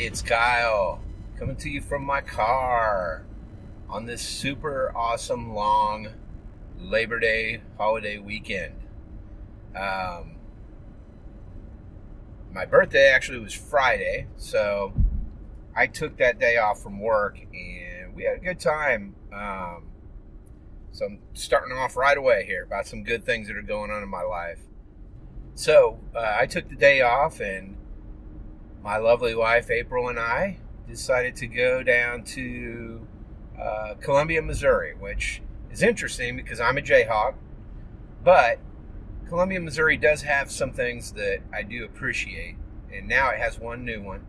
It's Kyle coming to you from my car on this super awesome long Labor Day holiday weekend. My birthday actually was Friday, so I took that day off from work and we had a good time. So I'm starting off right away here about some good things that are going on in my life. So I took the day off, and my lovely wife April and I decided to go down to Columbia, Missouri, which is interesting because I'm a Jayhawk, but Columbia, Missouri does have some things that I do appreciate, and now it has one new one.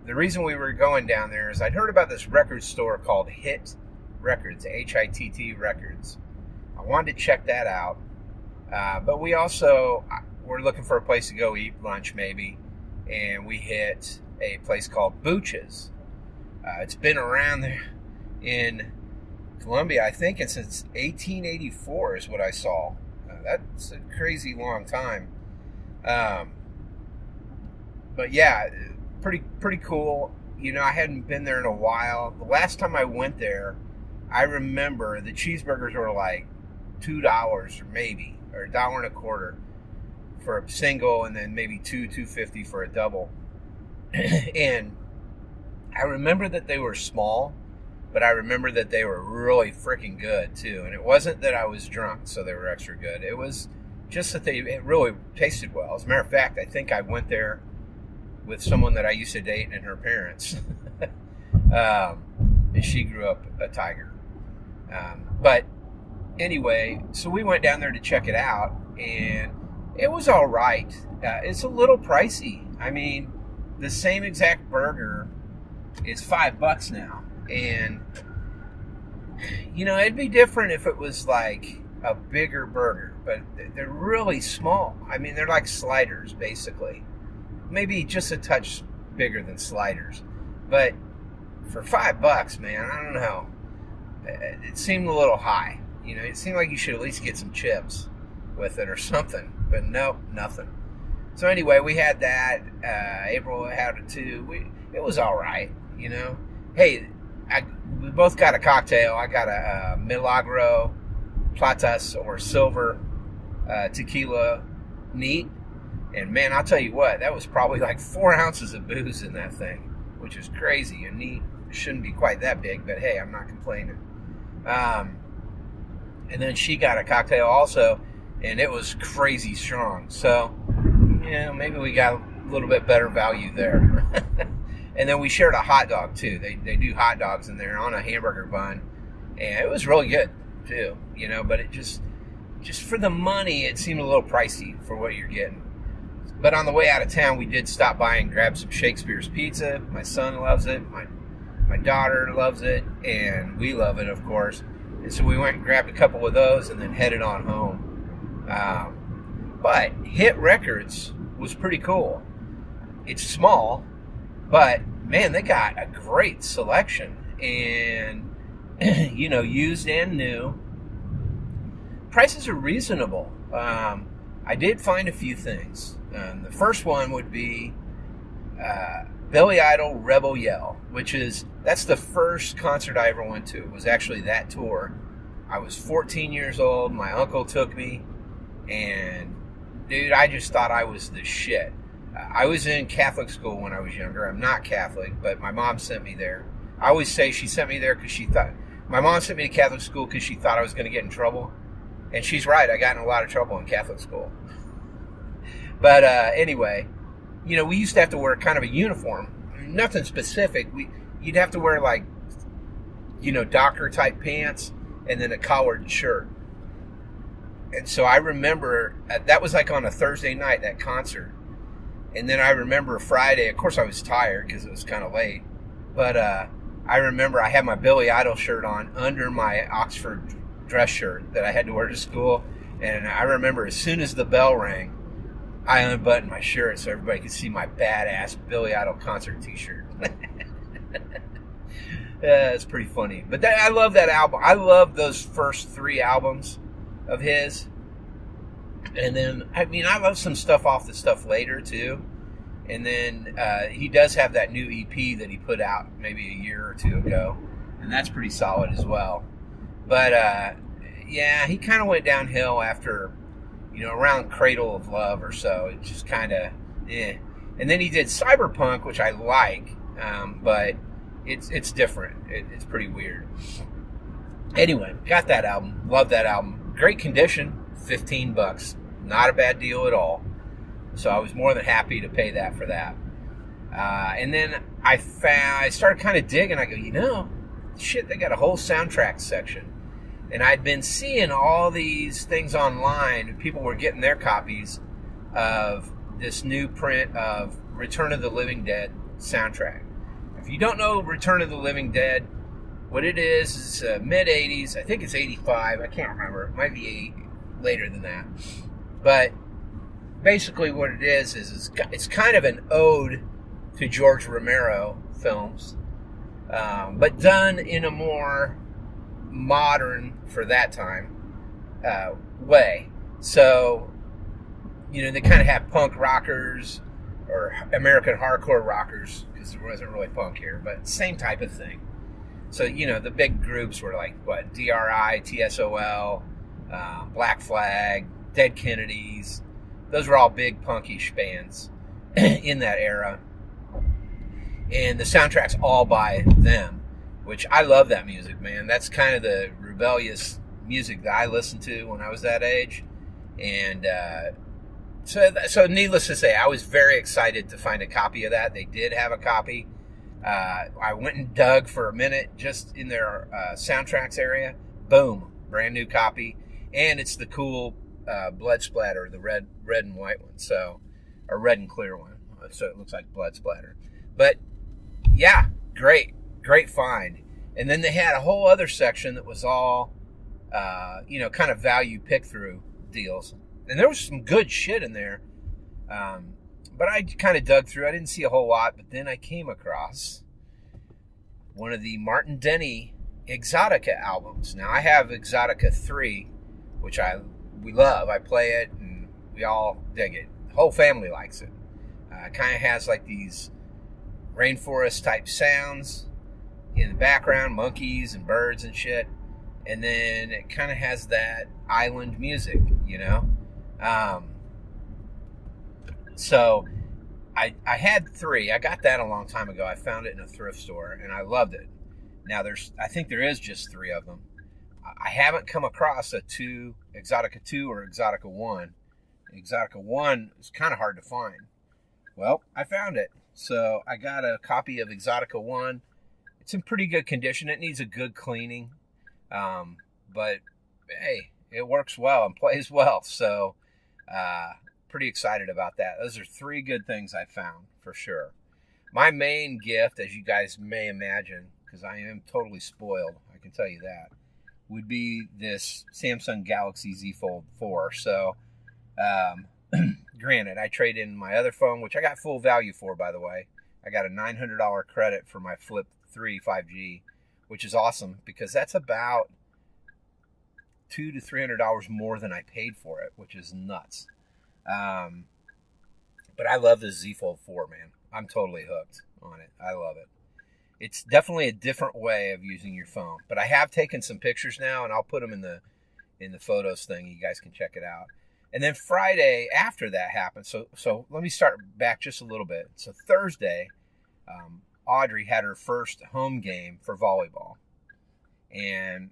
The reason we were going down there is I'd heard about this record store called Hit Records, Hitt Records. I wanted to check that out, but we also were looking for a place to go eat lunch maybe, and we hit a place called Booch's. It's been around there in Columbia, I think, and since 1884 is what I saw. That's a crazy long time. But yeah, pretty cool. You know, I hadn't been there in a while. The last time I went there, I remember the cheeseburgers were like $2 or maybe, or $1.25 for a single, and then maybe $2.50 for a double. And I remember that they were small, but I remember that they were really freaking good too. And it wasn't that I was drunk, so they were extra good. It was just that it really tasted well. As a matter of fact, I think I went there with someone that I used to date and her parents. And she grew up a Tiger. But anyway, so we went down there to check it out, and it was all right. It's a little pricey. I mean, the same exact burger is $5 now. And, you know, it'd be different if it was like a bigger burger, but they're really small. I mean, they're like sliders, basically. Maybe just a touch bigger than sliders. But for $5, man, I don't know. It seemed a little high. You know, it seemed like you should at least get some chips with it or something. But nope, nothing. So anyway, we had that. April had it too. It was all right, you know. Hey, we both got a cocktail. I got a Milagro Platas or silver tequila neat. And man, I'll tell you what, that was probably like 4 ounces of booze in that thing, which is crazy. A neat shouldn't be quite that big, but hey, I'm not complaining. And then she got a cocktail also, and it was crazy strong. So, you know, maybe we got a little bit better value there. And then we shared a hot dog too. They do hot dogs in there on a hamburger bun, and it was really good too. You know, but it just for the money, it seemed a little pricey for what you're getting. But on the way out of town, we did stop by and grab some Shakespeare's pizza. My son loves it. My daughter loves it, and we love it, of course. And so we went and grabbed a couple of those and then headed on home. But Hit Records was pretty cool. It's small, but man, they got a great selection, and you know, used and new. Prices are reasonable. I did find a few things. The first one would be Billy Idol Rebel Yell, that's the first concert I ever went to. It was actually that tour. I was 14 years old. My uncle took me, and dude, I just thought I was the shit. I was in Catholic school when I was younger. I'm not Catholic, but my mom sent me there. I always say she sent me there because she thought... My mom sent me to Catholic school because she thought I was going to get in trouble. And she's right. I got in a lot of trouble in Catholic school. But anyway, you know, we used to have to wear kind of a uniform. Nothing specific. You'd have to wear, like, you know, Docker-type pants and then a collared shirt. And so I remember... that was like on a Thursday night, that concert. And then I remember Friday, of course I was tired because it was kind of late, but I remember I had my Billy Idol shirt on under my Oxford dress shirt that I had to wear to school, and I remember as soon as the bell rang, I unbuttoned my shirt so everybody could see my badass Billy Idol concert t-shirt. It's pretty funny. But I love that album. I love those first 3 albums of his. And then, I mean, I love some stuff off the stuff later, too. And then he does have that new EP that he put out maybe a year or two ago, and that's pretty solid as well. But yeah, he kind of went downhill after, around Cradle of Love or so. It just kind of, And then he did Cyberpunk, which I like, but it's different. It's pretty weird. Anyway, got that album. Love that album. Great condition. $15. Not a bad deal at all. So I was more than happy to pay that for that. And then I started kind of digging. I go, shit, they got a whole soundtrack section. And I'd been seeing all these things online. People were getting their copies of this new print of Return of the Living Dead soundtrack. If you don't know Return of the Living Dead, what it is mid-'80s. I think it's 85. I can't remember. It might be later than that. But basically what it is it's kind of an ode to George Romero films, but done in a more modern, for that time, way. So, they kind of have punk rockers or American hardcore rockers, because there wasn't really punk here, but same type of thing. So, the big groups were like, DRI, TSOL, Black Flag, Dead Kennedys. Those were all big punkish bands in that era. And the soundtrack's all by them, which I love that music, man. That's kind of the rebellious music that I listened to when I was that age. And so needless to say, I was very excited to find a copy of that. They did have a copy. I went and dug for a minute just in their soundtracks area. Boom, brand new copy. And it's the cool blood splatter, the red and white one, so, or red and clear one, so it looks like blood splatter. But yeah, great find. And then they had a whole other section that was all kind of value pick through deals, and there was some good shit in there, but I kind of dug through. I didn't see a whole lot, but then I came across one of the Martin Denny Exotica albums. Now I have Exotica 3, which we love. I play it, and we all dig it. The whole family likes it. It kind of has like these rainforest type sounds in the background, monkeys and birds and shit. And then it kind of has that island music, So I had 3. I got that a long time ago. I found it in a thrift store, and I loved it. Now I think there is just 3 of them. I haven't come across a Exotica 2 or Exotica 1. Exotica 1 is kind of hard to find. Well, I found it. So I got a copy of Exotica 1. It's in pretty good condition. It needs a good cleaning. But, hey, it works well and plays well. So, pretty excited about that. Those are 3 good things I found, for sure. My main gift, as you guys may imagine, because I am totally spoiled, I can tell you that, would be this Samsung Galaxy Z Fold 4. So, granted, I trade in my other phone, which I got full value for, by the way. I got a $900 credit for my Flip 3 5G, which is awesome, because that's about $200 to $300 more than I paid for it, which is nuts. But I love this Z Fold 4, man. I'm totally hooked on it. I love it. It's definitely a different way of using your phone. But I have taken some pictures now, and I'll put them in the photos thing. You guys can check it out. And then Friday after that happened, so let me start back just a little bit. So Thursday, Audrey had her first home game for volleyball. And,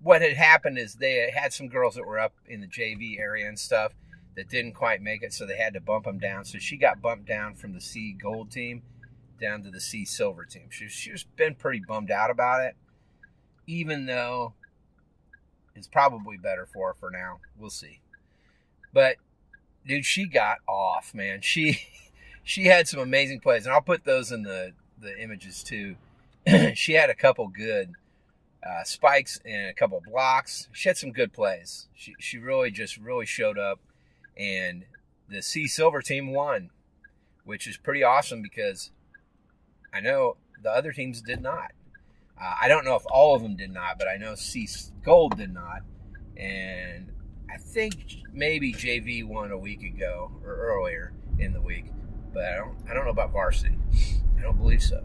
what had happened is they had some girls that were up in the JV area and stuff that didn't quite make it, so they had to bump them down. So she got bumped down from the C Gold team down to the C Silver team. She's been pretty bummed out about it, even though it's probably better for her for now. We'll see. But, dude, she got off, man. She had some amazing plays, and I'll put those in the images too. She had a couple good spikes and a couple blocks. She had some good plays. She really showed up, and the C Silver team won, which is pretty awesome because I know the other teams did not. I don't know if all of them did not, but I know C Gold did not, and I think maybe JV won a week ago or earlier. in the week. But I don't know about varsity. I don't believe so.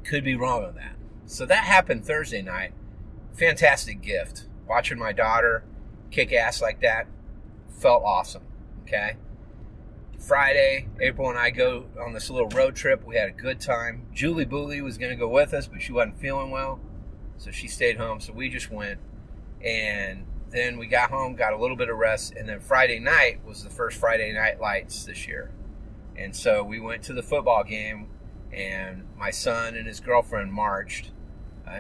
Could be wrong on that. So that happened Thursday night. Fantastic gift. Watching my daughter kick ass like that felt awesome. Okay. Friday, April and I go on this little road trip. We had a good time. Julie Booley was going to go with us, but she wasn't feeling well, so she stayed home. So we just went, and then we got home, got a little bit of rest, and then Friday night was the first Friday Night Lights this year. And so we went to the football game, and my son and his girlfriend marched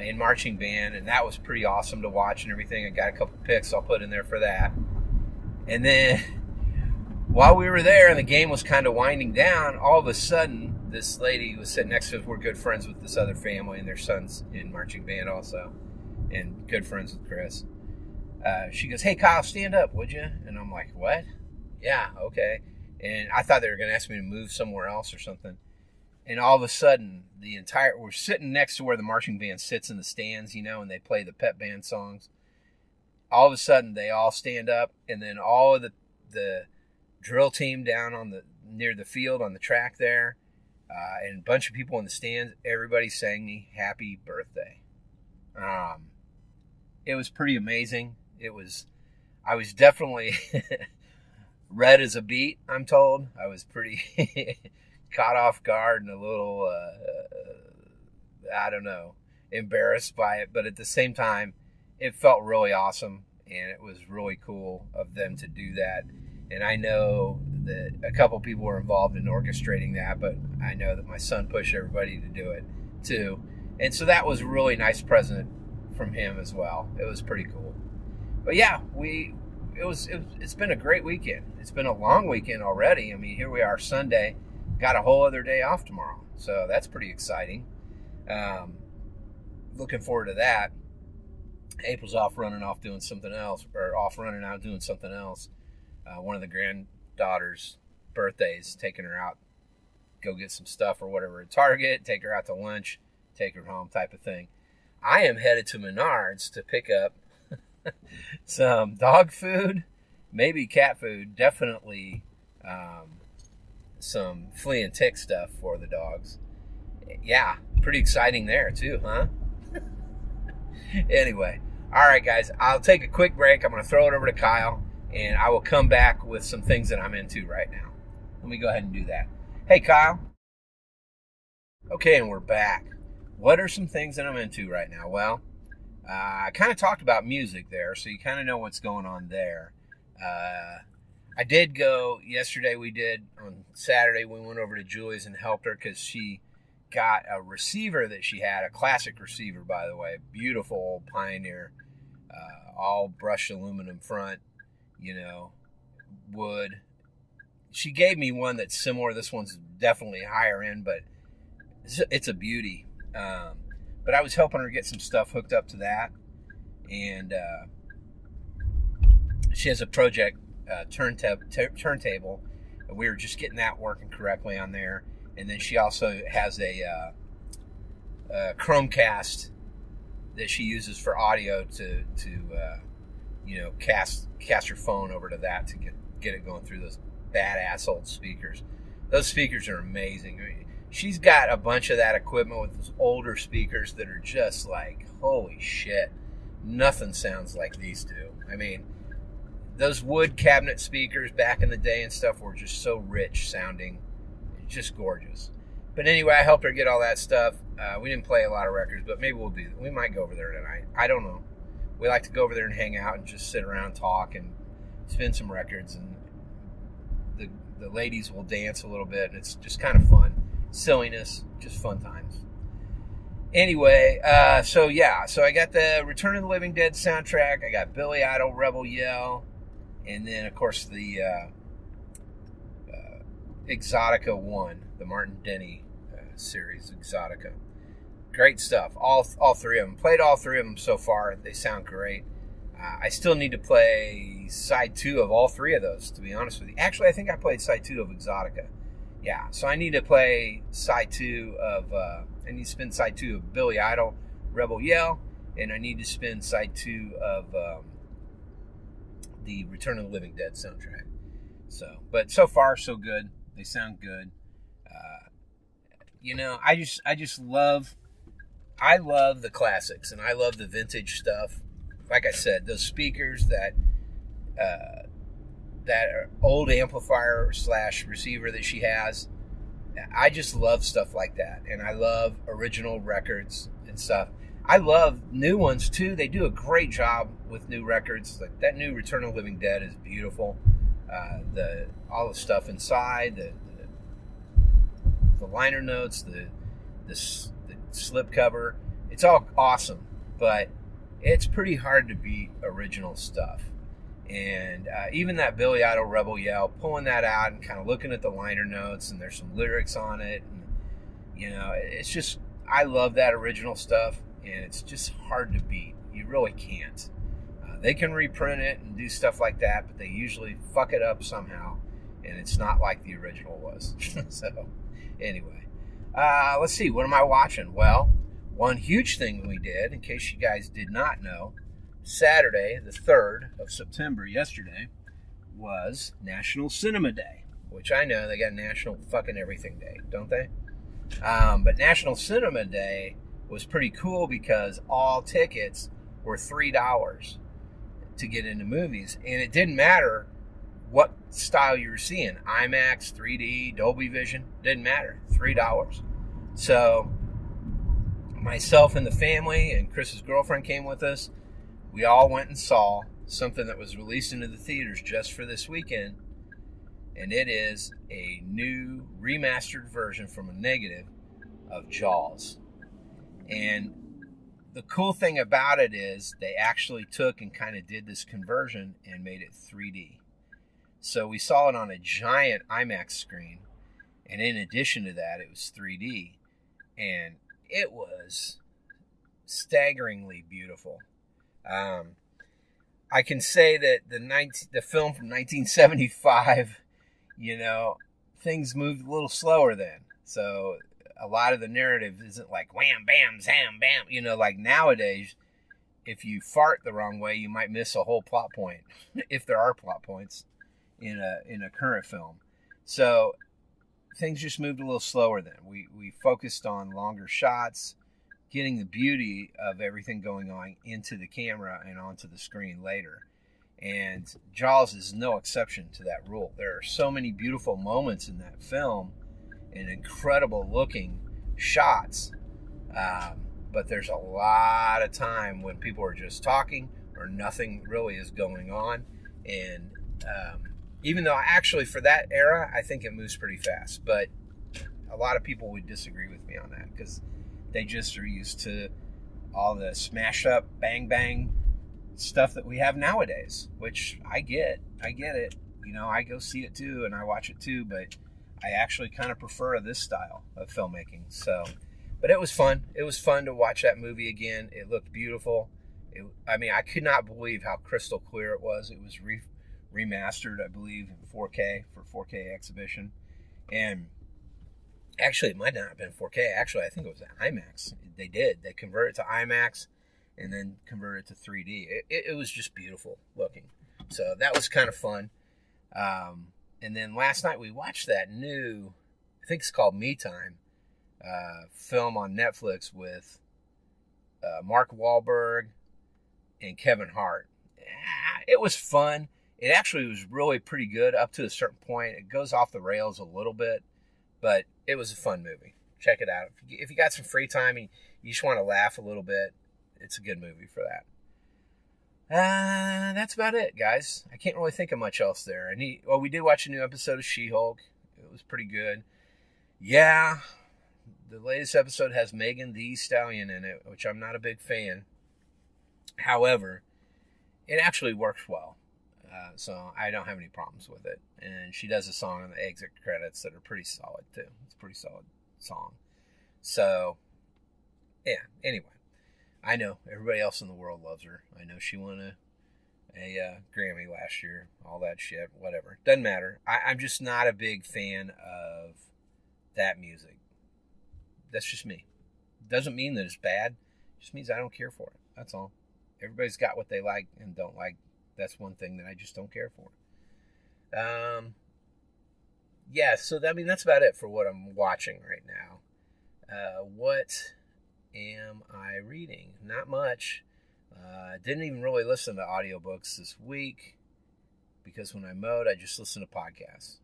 in marching band, and that was pretty awesome to watch and everything. I got a couple pics I'll put in there for that. And then while we were there and the game was kind of winding down, all of a sudden, this lady was sitting next to us. We're good friends with this other family, and their son's in marching band also, and good friends with Chris. She goes, "Hey, Kyle, stand up, would you?" And I'm like, "What?" "Yeah, okay." And I thought they were going to ask me to move somewhere else or something. And all of a sudden, we're sitting next to where the marching band sits in the stands, and they play the pep band songs. All of a sudden, they all stand up, and then all of the drill team down near the field on the track there, and a bunch of people in the stands, everybody sang me happy birthday. It was pretty amazing. I was definitely red as a beet, I'm told. I was pretty caught off guard and a little, I don't know, embarrassed by it. But at the same time, it felt really awesome, and it was really cool of them to do that. And I know that a couple people were involved in orchestrating that, but I know that my son pushed everybody to do it too. And so that was a really nice present from him as well. It was pretty cool. But yeah, it's been a great weekend. It's been a long weekend already. I mean, here we are Sunday, got a whole other day off tomorrow. So that's pretty exciting. Looking forward to that. April's off running out doing something else. One of the granddaughter's birthdays, taking her out, go get some stuff or whatever at Target, take her out to lunch, take her home type of thing. I am headed to Menards to pick up some dog food, maybe cat food, definitely some flea and tick stuff for the dogs. Yeah, pretty exciting there too, huh? Anyway, all right, guys, I'll take a quick break. I'm going to throw it over to Kyle, and I will come back with some things that I'm into right now. Let me go ahead and do that. Hey, Kyle. Okay, and we're back. What are some things that I'm into right now? Well, I kind of talked about music there, so you kind of know what's going on there. I did go yesterday. On Saturday, we went over to Julie's and helped her because she got a receiver that she had, a classic receiver, by the way, beautiful old Pioneer, all brushed aluminum front, wood. She gave me one that's similar. This one's definitely higher end, but it's a beauty. But I was helping her get some stuff hooked up to that, and she has a project turntable, and we were just getting that working correctly on there. And then she also has a Chromecast that she uses for audio to cast her phone over to that to get it going through those badass old speakers. Those speakers are amazing. I mean, she's got a bunch of that equipment with those older speakers that are just like, holy shit, nothing sounds like these do. I mean, those wood cabinet speakers back in the day and stuff were just so rich sounding. Just gorgeous. But anyway, I helped her get all that stuff. We didn't play a lot of records, but maybe we'll do that. We might go over there tonight. I don't know. We like to go over there and hang out and just sit around and talk and spin some records, and the ladies will dance a little bit, and it's just kind of fun. Silliness, just fun times. Anyway, so I got the Return of the Living Dead soundtrack. I got Billy Idol, Rebel Yell, and then of course the Exotica 1, the Martin Denny series, Exotica. Great stuff. All three of them. Played all three of them so far. They sound great. I still need to play side 2 of all three of those, to be honest with you. Actually, I think I played side 2 of Exotica. Yeah, so I need to play side 2 of, I need to spin side 2 of Billy Idol, Rebel Yell, and I need to spin side 2 of the Return of the Living Dead soundtrack. So, but so far so good. They sound good. I just love. I love the classics and I love the vintage stuff. Like I said, those speakers uh, that old amplifier slash receiver that she has. I just love stuff like that, and I love original records and stuff. I love new ones too. They do a great job with new records. Like that new Return of the Living Dead is beautiful. The all the stuff inside, the liner notes, the slip cover, it's all awesome. But it's pretty hard to beat original stuff. And even that Billy Idol Rebel Yell, pulling that out and kind of looking at the liner notes, and there's some lyrics on it. And, it's just, I love that original stuff, and it's just hard to beat. You really can't. They can reprint it and do stuff like that, but they usually fuck it up somehow, and it's not like the original was. So, anyway, let's see, what am I watching? Well, one huge thing we did, in case you guys did not know, Saturday, the 3rd of September, yesterday, was National Cinema Day, which I know they got National fucking Everything Day, don't they? But National Cinema Day was pretty cool because all tickets were $3 to get into movies, and it didn't matter what style you were seeing, IMAX, 3D, Dolby Vision, didn't matter, $3. So myself and the family and Chris's girlfriend came with us. We all went and saw something that was released into the theaters just for this weekend, and it is a new remastered version from a negative of Jaws. And the cool thing about it is they actually took and kind of did this conversion and made it 3D. So we saw it on a giant IMAX screen, and in addition to that, it was 3D, and it was staggeringly beautiful. I can say that the film from 1975, things moved a little slower then. So a lot of the narrative isn't like wham, bam, zam, bam. Like nowadays, if you fart the wrong way, you might miss a whole plot point, if there are plot points in a current film. So things just moved a little slower then. We focused on longer shots, getting the beauty of everything going on into the camera and onto the screen later. And Jaws is no exception to that rule. There are so many beautiful moments in that film and incredible looking shots. But there's a lot of time when people are just talking or nothing really is going on. And even though actually for that era, I think it moves pretty fast. But a lot of people would disagree with me on that because they just are used to all the smash up, bang, bang stuff that we have nowadays, which I get it. I go see it too and I watch it too, but I actually kind of prefer this style of filmmaking. So, but it was fun. It was fun to watch that movie again. It looked beautiful. I could not believe how crystal clear it was. It was remastered, I believe, in 4K for 4K exhibition. And actually, it might not have been 4K. Actually, I think it was IMAX. They converted it to IMAX and then converted it to 3D. It was just beautiful looking. So that was kind of fun. And then last night we watched that new, I think it's called Me Time, film on Netflix with Mark Wahlberg and Kevin Hart. It was fun. It actually was really pretty good up to a certain point. It goes off the rails a little bit, but it was a fun movie. Check it out. If you got some free time and you just want to laugh a little bit, it's a good movie for that. That's about it, guys. I can't really think of much else there. We did watch a new episode of She-Hulk. It was pretty good. Yeah, the latest episode has Megan Thee Stallion in it, which I'm not a big fan. However, it actually works well. So I don't have any problems with it. And she does a song on the exit credits that are pretty solid, too. It's a pretty solid song. So, yeah, anyway. I know everybody else in the world loves her. I know she won a Grammy last year, all that shit, whatever. Doesn't matter. I'm just not a big fan of that music. That's just me. Doesn't mean that it's bad. It just means I don't care for it. That's all. Everybody's got what they like and don't like. That's one thing that I just don't care for. Yeah, so that's about it for what I'm watching right now. What am I reading? Not much. Didn't even really listen to audiobooks this week because when I mowed, I just listened to podcasts.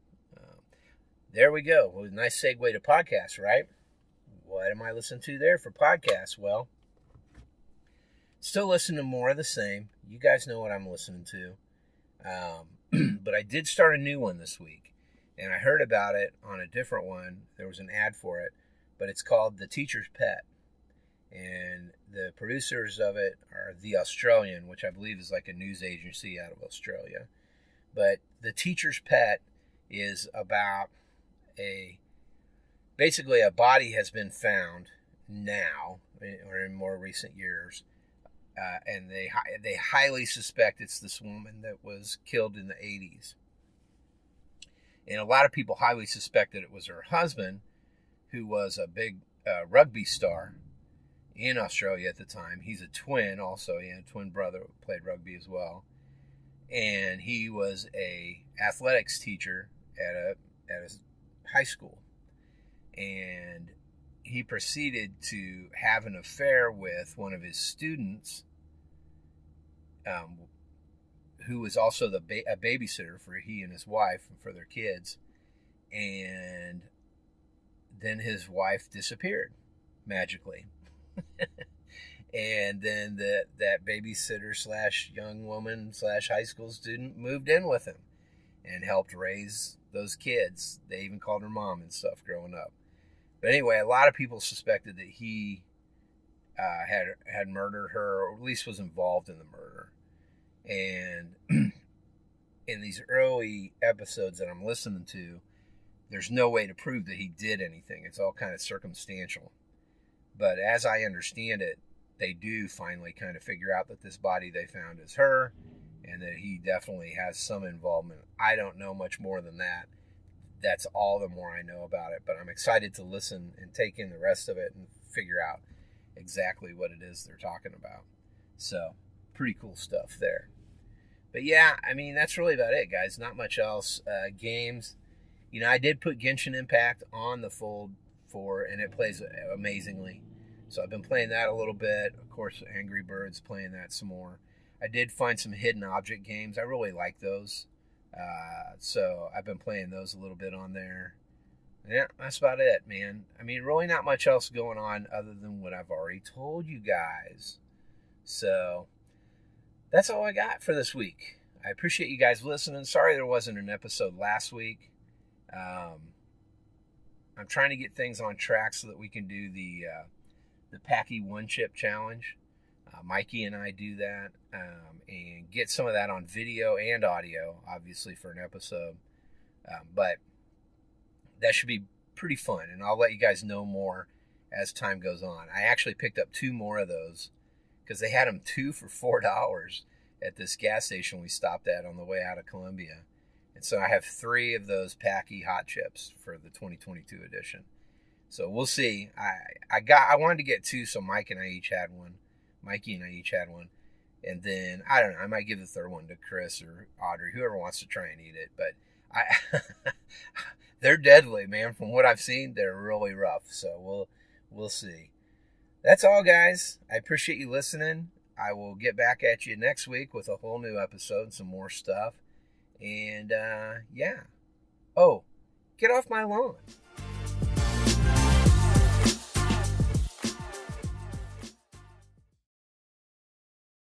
There we go. Well, nice segue to podcasts, right? What am I listening to there for podcasts? Well, still listening to more of the same. You guys know what I'm listening to. But I did start a new one this week, and I heard about it on a different one. There was an ad for it, but it's called The Teacher's Pet. And the producers of it are The Australian, which I believe is like a news agency out of Australia. But The Teacher's Pet is about basically a body has been found now, or in more recent years, and they highly suspect it's this woman that was killed in the 80s. And a lot of people highly suspect that it was her husband, who was a big rugby star in Australia at the time. He's a twin also. He had a twin brother who played rugby as well. And he was a athletics teacher at a high school. And he proceeded to have an affair with one of his students, who was also a babysitter for he and his wife and for their kids. And then his wife disappeared magically. And then that babysitter / young woman / high school student moved in with him and helped raise those kids. They even called her mom and stuff growing up. But anyway, a lot of people suspected that he had murdered her, or at least was involved in the murder. And in these early episodes that I'm listening to, there's no way to prove that he did anything. It's all kind of circumstantial. But as I understand it, they do finally kind of figure out that this body they found is her, and that he definitely has some involvement. I don't know much more than that. That's all the more I know about it. But I'm excited to listen and take in the rest of it and figure out exactly what it is they're talking about. So, pretty cool stuff there. But yeah, that's really about it, guys. Not much else. Games. I did put Genshin Impact on the Fold 4, and it plays amazingly. So I've been playing that a little bit. Of course, Angry Birds, playing that some more. I did find some hidden object games. I really like those. So I've been playing those a little bit on there. Yeah, that's about it, man. Really not much else going on other than what I've already told you guys. So that's all I got for this week. I appreciate you guys listening. Sorry there wasn't an episode last week. I'm trying to get things on track so that we can do the Packy One Chip Challenge. Mikey and I do that, and get some of that on video and audio, obviously, for an episode. But that should be pretty fun, and I'll let you guys know more as time goes on. I actually picked up 2 more of those because they had them 2 for $4 at this gas station we stopped at on the way out of Columbia. And so I have 3 of those Packy hot chips for the 2022 edition. So we'll see. I wanted to get 2, so Mikey and I each had one. And then, I don't know, I might give the third one to Chris or Audrey, whoever wants to try and eat it. But they're deadly, man. From what I've seen, they're really rough. So we'll see. That's all, guys. I appreciate you listening. I will get back at you next week with a whole new episode, some more stuff. And, yeah. Oh, get off my lawn.